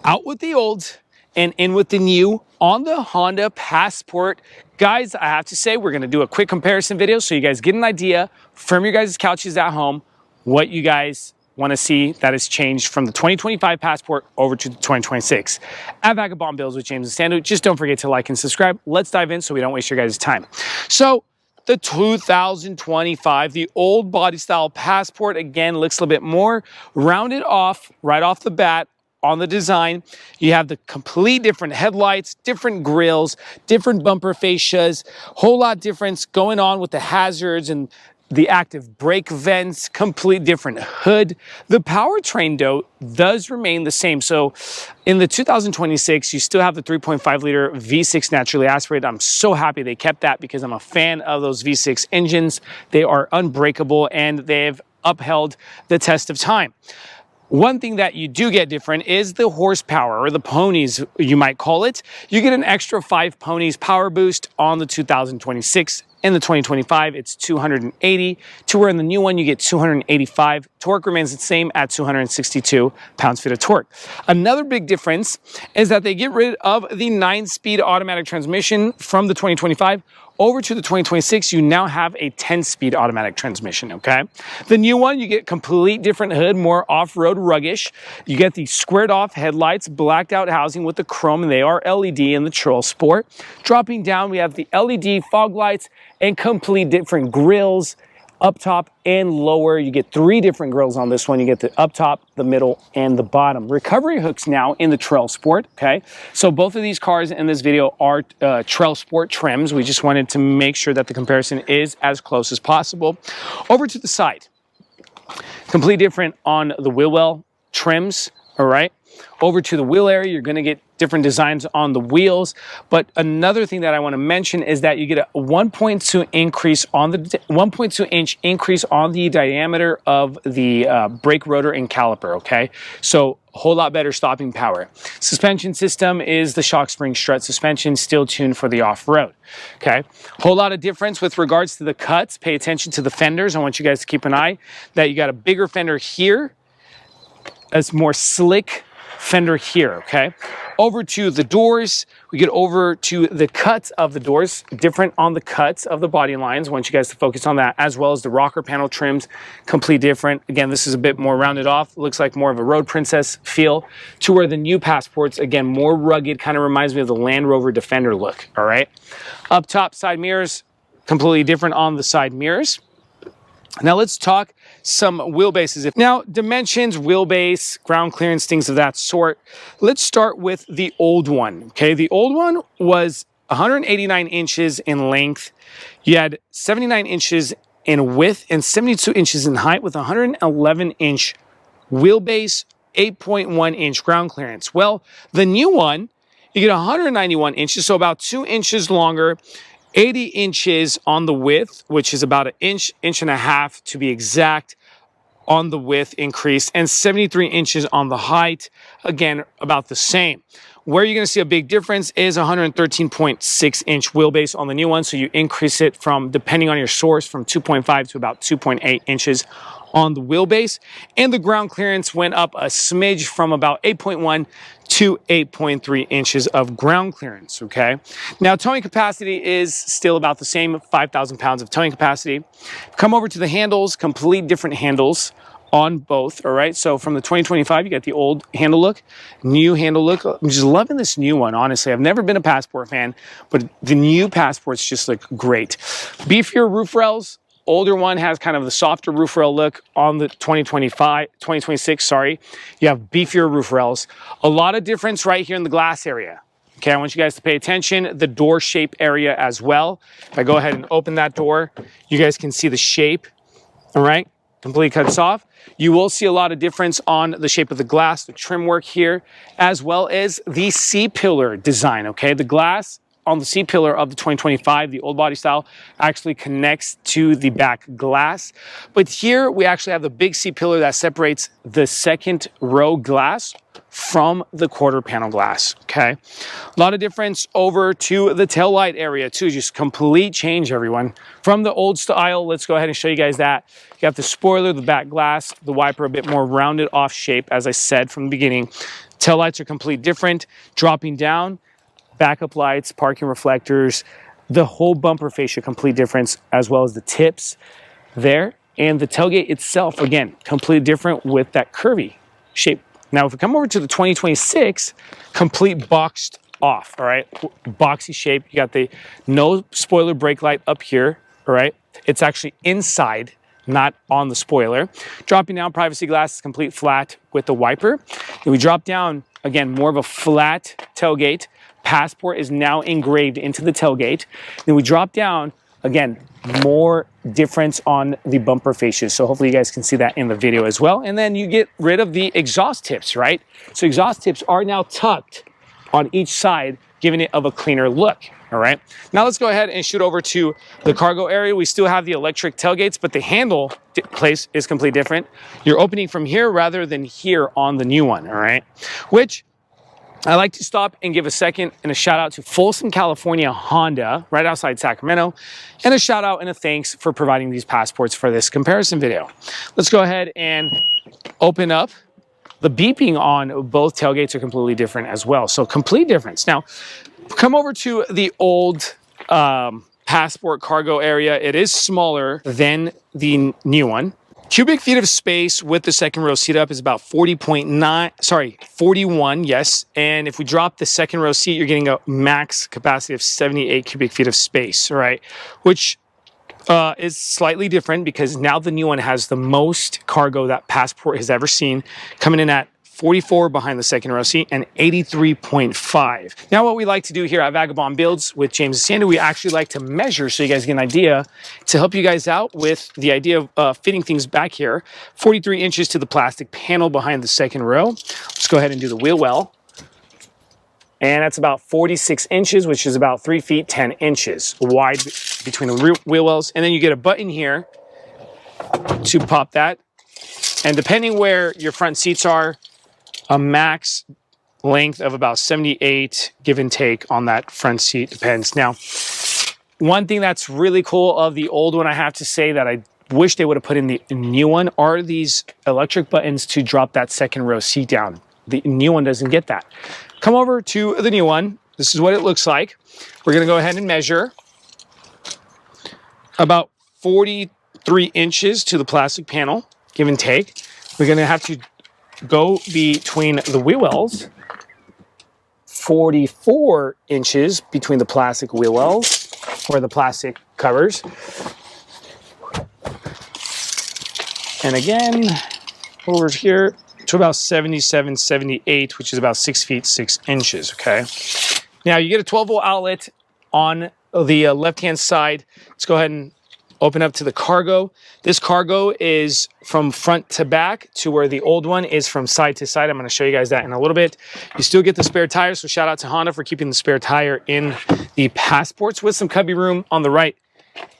Out with the old and in with the new on the Honda Passport. Guys, I have to say we're going to do a quick comparison video so you guys get an idea from your guys' couches at home what you guys want to see that has changed from the 2025 Passport over to the 2026. At Vagabond Bills with James and Sandu. Just don't forget to like and subscribe. Let's dive in so we don't waste your guys' time. So the 2025, the old body style Passport, again, looks a little bit more rounded off right off the bat. On the design, you have the complete different headlights, different grills, different bumper fascias, whole lot difference going on with the hazards and the active brake vents, complete different hood. The powertrain though does remain the same. So in the 2026, you still have the 3.5 liter V6 naturally aspirated. I'm so happy they kept that because I'm a fan of those V6 engines. They are unbreakable and they've upheld the test of time. One thing that you do get different is the horsepower, or the ponies, you might call it. You get an extra 5 ponies power boost on the 2026. In the 2025, it's 280, to where in the new one, you get 285. Torque remains the same at 262 pounds-feet of torque. Another big difference is that they get rid of the 9-speed automatic transmission from the 2025. Over to the 2026, you now have a 10-speed automatic transmission, okay? The new one, you get complete different hood, more off-road ruggish. You get the squared-off headlights, blacked-out housing with the chrome, and they are LED in the Trailsport. Dropping down, we have the LED fog lights and complete different grills, up top and lower. You get 3 different grills on this one. You get the up top, the middle, and the bottom. Recovery hooks now in the Trailsport, okay? So both of these cars in this video are Trailsport trims. We just wanted to make sure that the comparison is as close as possible. Over to the side. Completely different on the wheel well trims, all right? Over to the wheel area, you're gonna get different designs on the wheels. But another thing that I want to mention is that you get a 1.2 increase on the 1.2 inch increase on the diameter of the brake rotor and caliper, okay? So a whole lot better stopping power. Suspension system is the shock spring strut suspension, still tuned for the off-road, okay? Whole lot of difference with regards to the cuts. Pay attention to the fenders. I want you guys to keep an eye that you got a bigger fender here, a more slick fender here, okay? Over to the doors, we get over to the cuts of the doors, different on the cuts of the body lines. I want you guys to focus on that, as well as the rocker panel trims, complete different. Again, this is a bit more rounded off, looks like more of a road princess feel, to where the new Passports, again, more rugged, kind of reminds me of the Land Rover Defender look, all right? Up top, side mirrors, completely different on the side mirrors. Now let's talk some wheelbases. Now, dimensions, wheelbase, ground clearance, things of that sort. Let's start with the old one, okay? The old one was 189 inches in length. You had 79 inches in width and 72 inches in height with 111-inch wheelbase, 8.1-inch ground clearance. Well, the new one, you get 191 inches, so about 2 inches longer, 80 inches on the width, which is about an inch, inch and a half to be exact on the width increase, and 73 inches on the height, again, about the same. Where you're gonna see a big difference is 113.6-inch wheelbase on the new one, so you increase it from, depending on your source, from 2.5 to about 2.8 inches on the wheelbase, and the ground clearance went up a smidge from about 8.1 to 8.3 inches of ground clearance, okay? Now, towing capacity is still about the same, 5,000 pounds of towing capacity. Come over to the handles, complete different handles on both, all right? So from the 2025, you got the old handle look, new handle look. I'm just loving this new one, honestly. I've never been a Passport fan, but the new Passports just look great. Beefier roof rails. Older one has kind of the softer roof rail look. On the 2026, sorry, you have beefier roof rails. A lot of difference right here in the glass area. Okay, I want you guys to pay attention. The door shape area as well. If I go ahead and open that door, you guys can see the shape, all right? Completely cuts off. You will see a lot of difference on the shape of the glass, the trim work here, as well as the C-pillar design, okay? The glass on the C-pillar of the 2025, the old body style, actually connects to the back glass. But here we actually have the big C-pillar that separates the second row glass from the quarter panel glass, okay? A lot of difference over to the tail light area too, just complete change, everyone. From the old style, let's go ahead and show you guys that. You have the spoiler, the back glass, the wiper a bit more rounded off shape, as I said from the beginning. Tail lights are completely different. Dropping down, backup lights, parking reflectors, the whole bumper fascia, complete difference, as well as the tips there. And the tailgate itself, again, completely different with that curvy shape. Now, if we come over to the 2026, complete boxed off, all right? Boxy shape. You got the no spoiler brake light up here, all right? It's actually inside, not on the spoiler. Dropping down, privacy glass is complete flat with the wiper. And we drop down, again, more of a flat tailgate. Passport is now engraved into the tailgate. Then we drop down, again, more difference on the bumper fascias. So hopefully you guys can see that in the video as well. And then you get rid of the exhaust tips, right? So exhaust tips are now tucked on each side, giving it of a cleaner look. All right. Now let's go ahead and shoot over to the cargo area. We still have the electric tailgates, but the handle place is completely different. You're opening from here rather than here on the new one. All right. Which I like to stop and give a second and a shout out to Folsom, California Honda, right outside Sacramento, and a shout out and a thanks for providing these passports for this comparison video. Let's go ahead and open up. The beeping on both tailgates are completely different as well. So complete difference. Now, come over to the old Passport cargo area. It is smaller than the new one. Cubic feet of space with the second row seat up is about 41, yes. And if we drop the second row seat, you're getting a max capacity of 78 cubic feet of space, right? Which is slightly different because now the new one has the most cargo that Passport has ever seen, coming in at 44 behind the second row seat and 83.5. Now what we like to do here at Vagabond Builds with James and Sandy, we actually like to measure so you guys get an idea to help you guys out with the idea of fitting things back here. 43 inches to the plastic panel behind the second row. Let's go ahead and do the wheel well. And that's about 46 inches, which is about 3 feet 10 inches wide between the wheel wells. And then you get a button here to pop that. And depending where your front seats are, a max length of about 78, give and take on that front seat, depends. Now, one thing that's really cool of the old one, I have to say that I wish they would have put in the new one, are these electric buttons to drop that second row seat down. The new one doesn't get that. Come over to the new one. This is what it looks like. We're gonna go ahead and measure about 43 inches to the plastic panel, give and take. We're gonna have to go between the wheel wells, 44 inches between the plastic wheel wells or the plastic covers. And again, over here to about 77, 78, which is about 6 feet, 6 inches, okay? Now you get a 12-volt outlet on the left-hand side. Let's go ahead and open up to the cargo. This cargo is from front to back to where the old one is from side to side. I'm going to show you guys that in a little bit. You still get the spare tire, so shout out to Honda for keeping the spare tire in the Passports with some cubby room on the right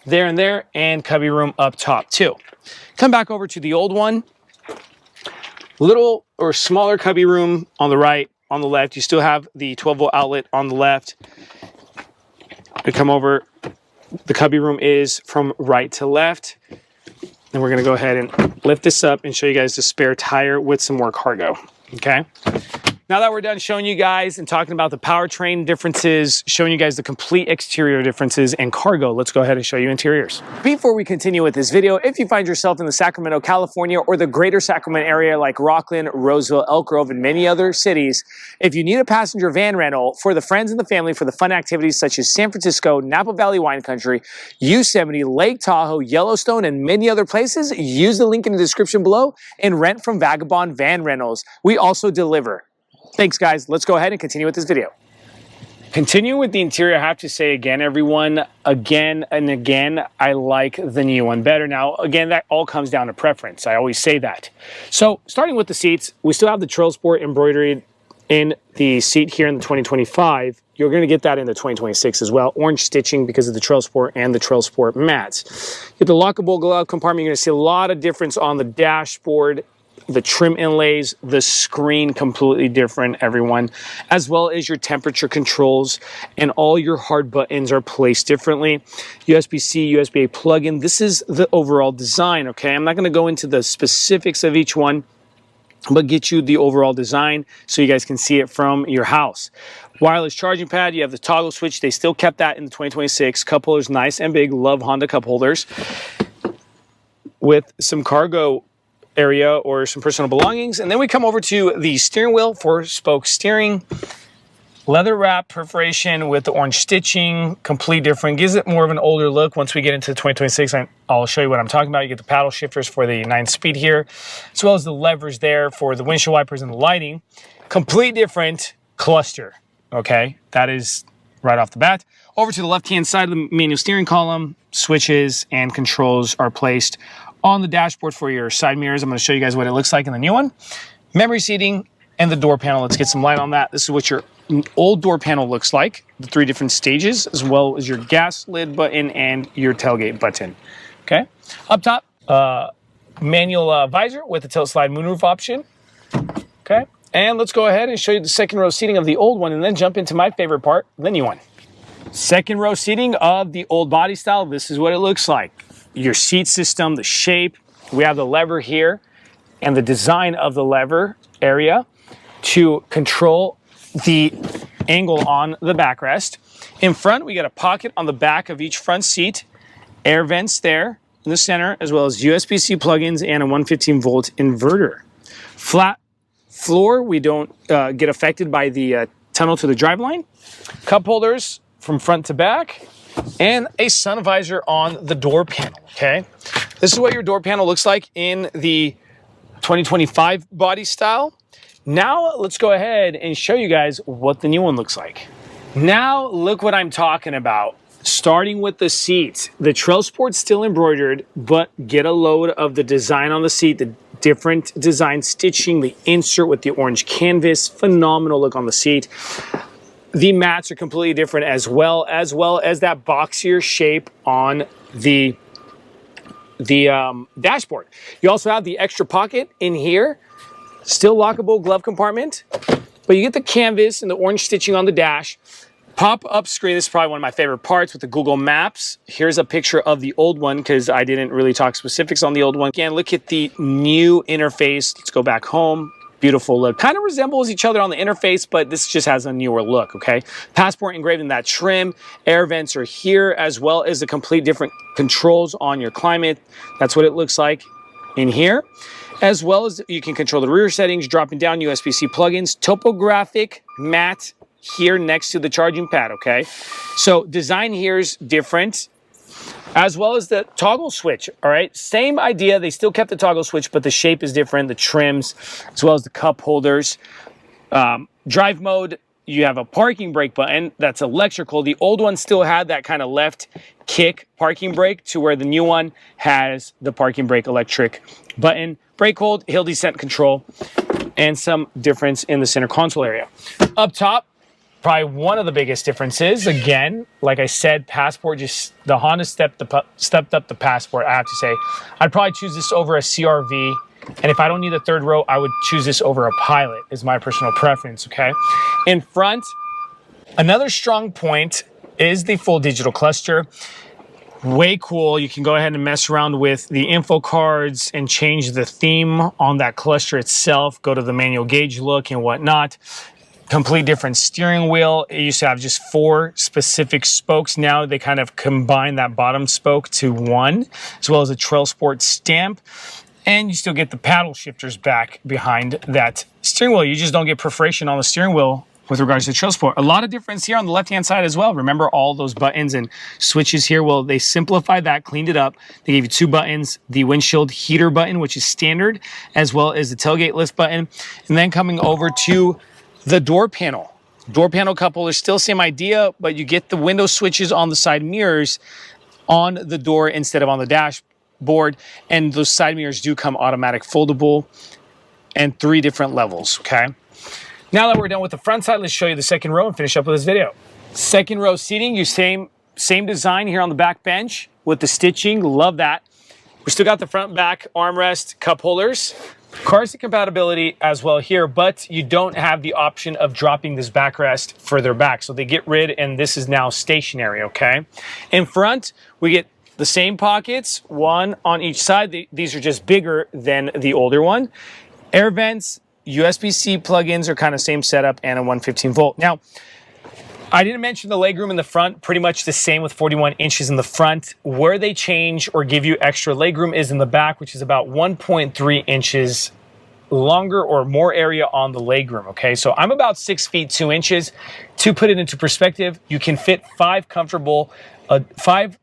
there and cubby room up top too. Come back over to the old one. Little or smaller cubby room on the right, on the left. You still have the 12-volt outlet on the left. We come over. The cubby room is from right to left. And we're going to go ahead and lift this up and show you guys the spare tire with some more cargo. Okay. Now that we're done showing you guys and talking about the powertrain differences, showing you guys the complete exterior differences and cargo, let's go ahead and show you interiors. Before we continue with this video, if you find yourself in the Sacramento, California, or the greater Sacramento area like Rockland, Roseville, Elk Grove, and many other cities, if you need a passenger van rental for the friends and the family for the fun activities such as San Francisco, Napa Valley Wine Country, Yosemite, Lake Tahoe, Yellowstone, and many other places, use the link in the description below and rent from Vagabond Van Rentals. We also deliver. Thanks, guys. Let's go ahead and continue with this video. Continuing with the interior, I have to say again, everyone, again and again, I like the new one better. Now, again, that all comes down to preference. I always say that. So, starting with the seats, we still have the Trailsport embroidered in the seat here in the 2025. You're going to get that in the 2026 as well. Orange stitching because of the Trailsport and the Trailsport mats. You get the lockable glove compartment. You're going to see a lot of difference on the dashboard. The trim inlays, the screen completely different, everyone, as well as your temperature controls, and all your hard buttons are placed differently. USB-C, USB-A plug-in. This is the overall design, okay? I'm not going to go into the specifics of each one, but get you the overall design so you guys can see it from your house. Wireless charging pad, you have the toggle switch. They still kept that in the 2026. Cup holders, nice and big. Love Honda cup holders. With some cargo area or some personal belongings. And then we come over to the steering wheel, 4-spoke steering. Leather wrap perforation with the orange stitching, complete different. Gives it more of an older look. Once we get into the 2026, I'll show you what I'm talking about. You get the paddle shifters for the 9-speed here, as well as the levers there for the windshield wipers and the lighting. Complete different cluster, okay? That is right off the bat. Over to the left-hand side of the manual steering column, switches and controls are placed on the dashboard for your side mirrors. I'm going to show you guys what it looks like in the new one. Memory seating and the door panel. Let's get some light on that. This is what your old door panel looks like, the 3 different stages, as well as your gas lid button and your tailgate button. Okay, up top, manual visor with the tilt slide moonroof option. Okay, and let's go ahead and show you the second row seating of the old one and then jump into my favorite part, the new one. Second row seating of the old body style. This is what it looks like. Your seat system, the shape. We have the lever here and the design of the lever area to control the angle on the backrest. In front, we got a pocket on the back of each front seat, air vents there in the center, as well as USB-C plugins and a 115-volt inverter. Flat floor, we don't get affected by the tunnel to the driveline. Cup holders from front to back, and a sun visor on the door panel, okay? This is what your door panel looks like in the 2025 body style. Now let's go ahead and show you guys what the new one looks like. Now look what I'm talking about. Starting with the seat. The Trailsport's still embroidered, but get a load of the design on the seat, the different design stitching, the insert with the orange canvas, phenomenal look on the seat. The mats are completely different as well as that boxier shape on the dashboard. You also have the extra pocket in here. Still lockable glove compartment, but you get the canvas and the orange stitching on the dash. Pop-up screen, this is probably one of my favorite parts with the Google Maps. Here's a picture of the old one because I didn't really talk specifics on the old one. Again, look at the new interface. Let's go back home. Beautiful look. Kind of resembles each other on the interface, but this just has a newer look, okay? Passport engraved in that trim. Air vents are here, as well as the complete different controls on your climate. That's what it looks like in here. As well as you can control the rear settings, dropping down USB-C plugins, topographic mat here next to the charging pad, okay? So design here is different, as well as the toggle switch, all right? Same idea, they still kept the toggle switch, but the shape is different, the trims, as well as the cup holders. Drive mode, you have a parking brake button that's electrical. The old one still had that kind of left kick parking brake, to where the new one has the parking brake electric button. Brake hold, hill descent control, and some difference in the center console area. Up top, probably one of the biggest differences. Again, like I said, Passport, just the Honda stepped up the Passport, I have to say. I'd probably choose this over a CR-V. And if I don't need a third row, I would choose this over a Pilot, is my personal preference, okay? In front, another strong point is the full digital cluster. Way cool. You can go ahead and mess around with the info cards and change the theme on that cluster itself. Go to the manual gauge look and whatnot. Complete different steering wheel. It used to have just 4 specific spokes. Now they kind of combine that bottom spoke to one, as well as a Trailsport stamp. And you still get the paddle shifters back behind that steering wheel. You just don't get perforation on the steering wheel with regards to Trailsport. A lot of difference here on the left-hand side as well. Remember all those buttons and switches here? Well, they simplified that, cleaned it up. They gave you 2 buttons, the windshield heater button, which is standard, as well as the tailgate lift button. And then coming over to the door panel. Door panel cup holders, still same idea, but you get the window switches on the side mirrors on the door instead of on the dashboard. And those side mirrors do come automatic foldable and 3 different levels, okay? Now that we're done with the front side, let's show you the second row and finish up with this video. Second row seating, you same design here on the back bench with the stitching. Love that. We still got the front back armrest cup holders. Car seat compatibility as well here, but you don't have the option of dropping this backrest further back. So they get rid, and this is now stationary, okay? In front, we get the same pockets, one on each side. These are just bigger than the older one. Air vents, USB-C plugins are kind of same setup, and a 115 volt. Now, I didn't mention the legroom in the front, pretty much the same with 41 inches in the front. Where they change or give you extra legroom is in the back, which is about 1.3 inches longer or more area on the legroom, okay? So I'm about 6 feet 2 inches. To put it into perspective, you can fit five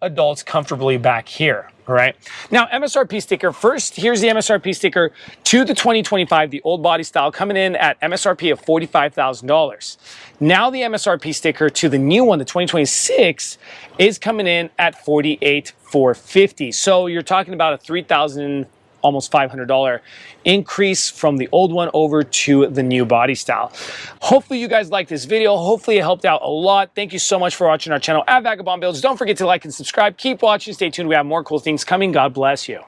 adults comfortably back here, all right? Now, MSRP sticker. First, here's the MSRP sticker to the 2025, the old body style, coming in at MSRP of $45,000. Now the MSRP sticker to the new one, the 2026, is coming in at $48,450. So you're talking about a $3,000, almost $500 increase from the old one over to the new body style. Hopefully you guys liked this video. Hopefully it helped out a lot. Thank you so much for watching our channel at Vagabond Builds. Don't forget to like and subscribe. Keep watching. Stay tuned. We have more cool things coming. God bless you.